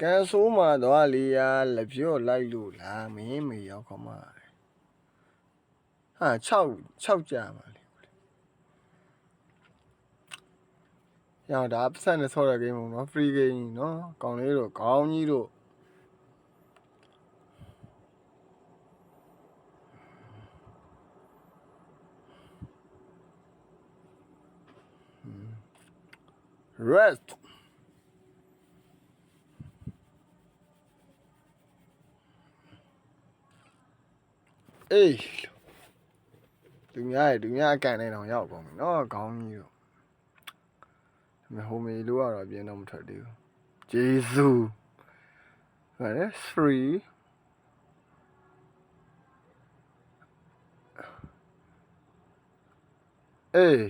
ကန်ဆိုးမှာတော့လေယာလက်ပြော့လိုက်လို့လားမင်းမေရောက်ခမဟာ6ကြာပါလေရောဒါပတ်စံနဲ့ဆော့တဲ့ game ပေါ့နော် free game နော်ကောင်းလေးတို့ခေါင်းကြီးတို့rest အေးသူများအကန်နေတော့ရောက်ကုန်ပြီနော်ခေါင်းကြီးတို့ဟိုမီလို့ကတော့အပြင်းတော့မထွက်သေးဘူးဂျေဇူးဟဲ့3အေး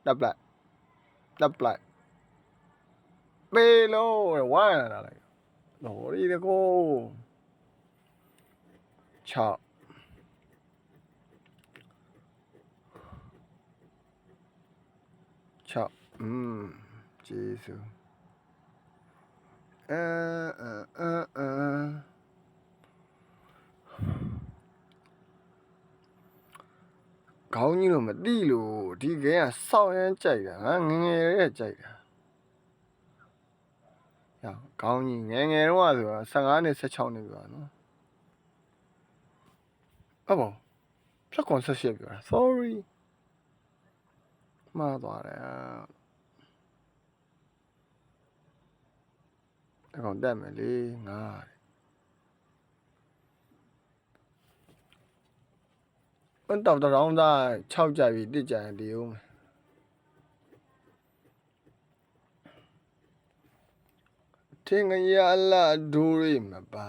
တပ်လိုက်ပေးလို့ဝိုင်းလာလိုက်တော်ရီတကို6ဂျေဇူးခေါင်းကြီးတော့မတိလို့ဒီကဲကစောက်ရမ်းကြိုက်တာငါငငယ်ရဲ့ကြိုက်တာဟောခေါင်းကြီးငယ်တော့ဆိုတာ15နှစ်16နှစ်ပြောတာနော်ဟုတ်ပါဖြတ်ခွန်18ပြောတာ sorry မှားသွားတယ်အကောင်တက်မယ်လေငါန်တောက်တောင်းသား6ကြပြီ1ကြရင်ဒီဦးမယ်ထင်ရလာဒူရီမပါ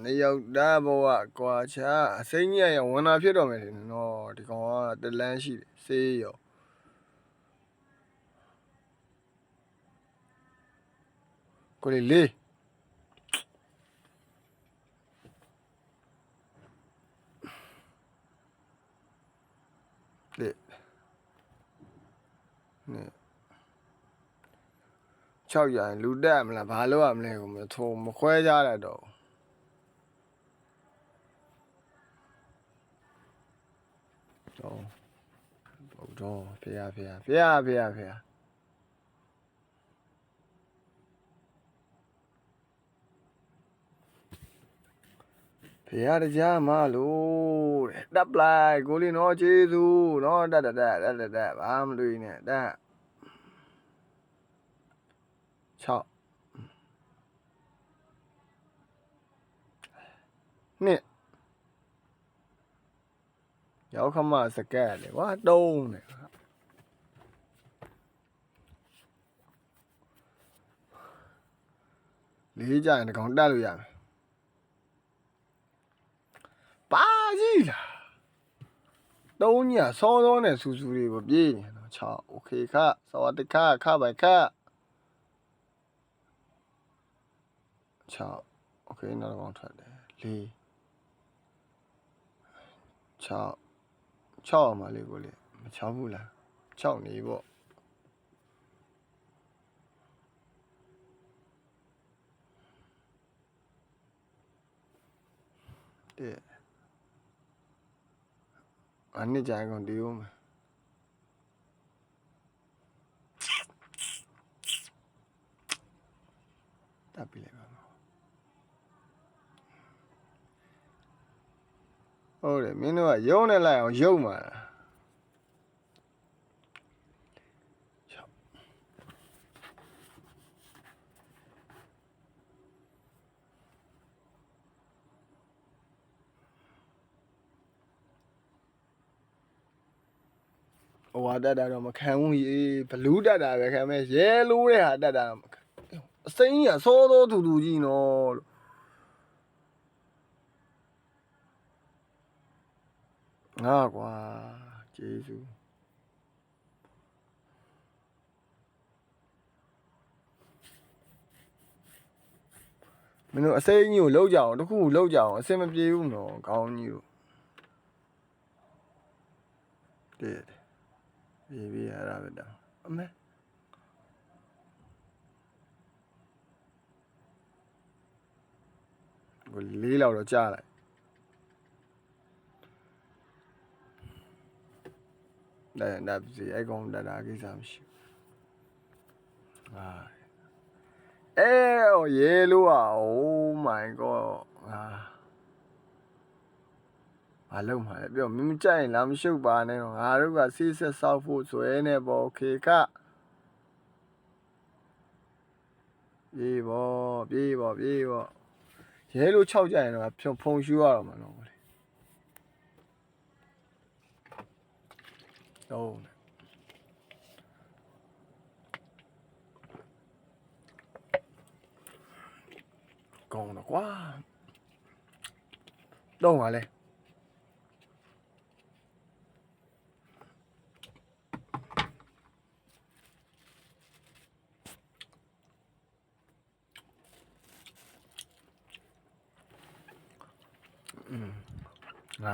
နေရောက်တာဘဝကွာချာအစိမ့်ကြီးရဝန်နာဖြစ်တော့မယ်ထင်တယ်နော်ဒီကောင်ကတလန်းရှိတယ်စေးရောကိုလေးလေနေ6ရရင်လူတက်မလားဘာလို့ရမလဲကိုမထိုးမခွဲကြရတော့တော့ဖေဖေဖေရကြားမလို့တပ်လိုက်ကိုလေးနော်ကျေးဇူးနော်တက်ဘာမလို့နဲ့တက်6နှစ်ရောက်ခမစကက်လေကွာတုံးတယ်လေးကြရင်တကောင်တက်လို့ရမယ်ပါကြီးလား3ညစောနဲ့စူစူလေးကိုပြေးနေတော့6โอเคခစวัสดีခပိုင်ခ6โอเคနောက်တော့ထွက်တယ်4 6မှာလေးကိုလေမ6ဘူးလား6နေပေါ့အနစ်ကြိုင်ကုန်ဒီဦးမယ်တပ်ပြလိုက်ပါဟုတ်တယ်မင်းတို့ကရုံးနဲ့လိုက်အောင်ရုံမှာဟိုဟာတက်တာတော့မခံဘူးဘလူးတက်တာပဲခံမဲ့ရဲလိုးတဲ့ဟာတက်တာအစိမ်းကြီးကစောသောတူကြီးနော်ငါကွာကျေးဇူးမင်းတို့အစိမ်းကြီးကိုလောက်ကြအောင်တခုလောက်ကြအောင်အစင်မပြေဘူးနော်ခေါင်းကြီးကိုတဲ့ ပြေးရတာပဲတော့အမေကိုလေးလောက်တော့ကြားလိုက်ဒါစီအဲ့ကောင်ဒါကိစ္စမရှိဟာရေလို့อ่ะ oh my god ဘာလုံးမှာလဲပြောမင်းမကြိုက်ရင်လာမရှုပ်ပါနဲ့တော့ငါတို့ကစီးဆက်ဆောက်ဖို့ဇွဲနေပေါ့ခေခပြေးပေါ့ရဲလို့6ကြရင်တော့ဖုံရှူရတော့မှာတော့လေတော့ကောင်းတော့ကွာတော့ပါလေ哇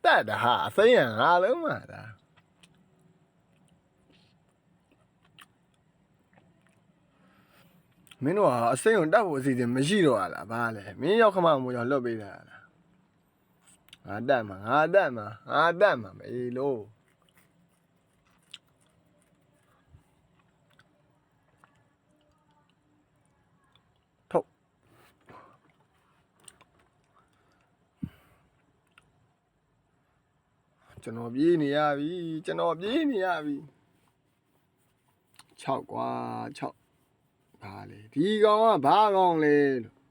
တက်တာဟာအစိမ်းရငါလုံးမှာဒါမင်းတို့ကအစိမ်းကိုတက်ဖို့အစီအစဉ်မရှိတော့လားဘာလဲမင်းရောက်ခမမို့ကြောင့်လွတ်ပေးတာလားငါတက်မှာမေးလို့ထုတ်ကျွန်တော်ပြေးနေရပြီ6ကွာ6ဘာလဲဒီကောင်ကဘာကောင်လဲလို့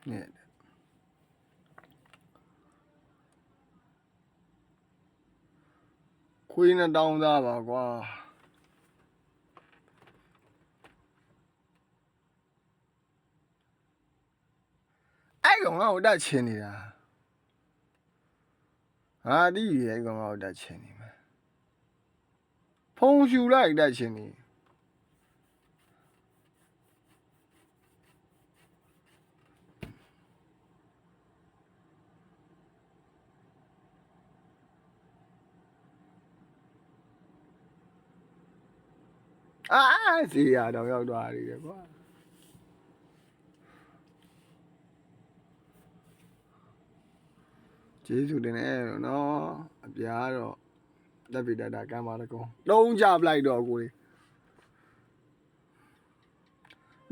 เนี่ยခွေးနဲ့တောင်းသားပါကွာအဲ့ကောင်ကဟိုတက်ချင်နေတာဟာဒီအဲ့ကောင်ကဟိုတက်ချင်နေမှာဖုံရှူလိုက်တက်ချင်နေစီရတော့ရောက်သွားပြီကွာကျေးဇူးတင်နေနော်အပြားတော့တက်ပြီတက်တာကမ်းပါတကောလုံးကြပလိုက်တော့ကိုလေး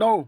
လုံး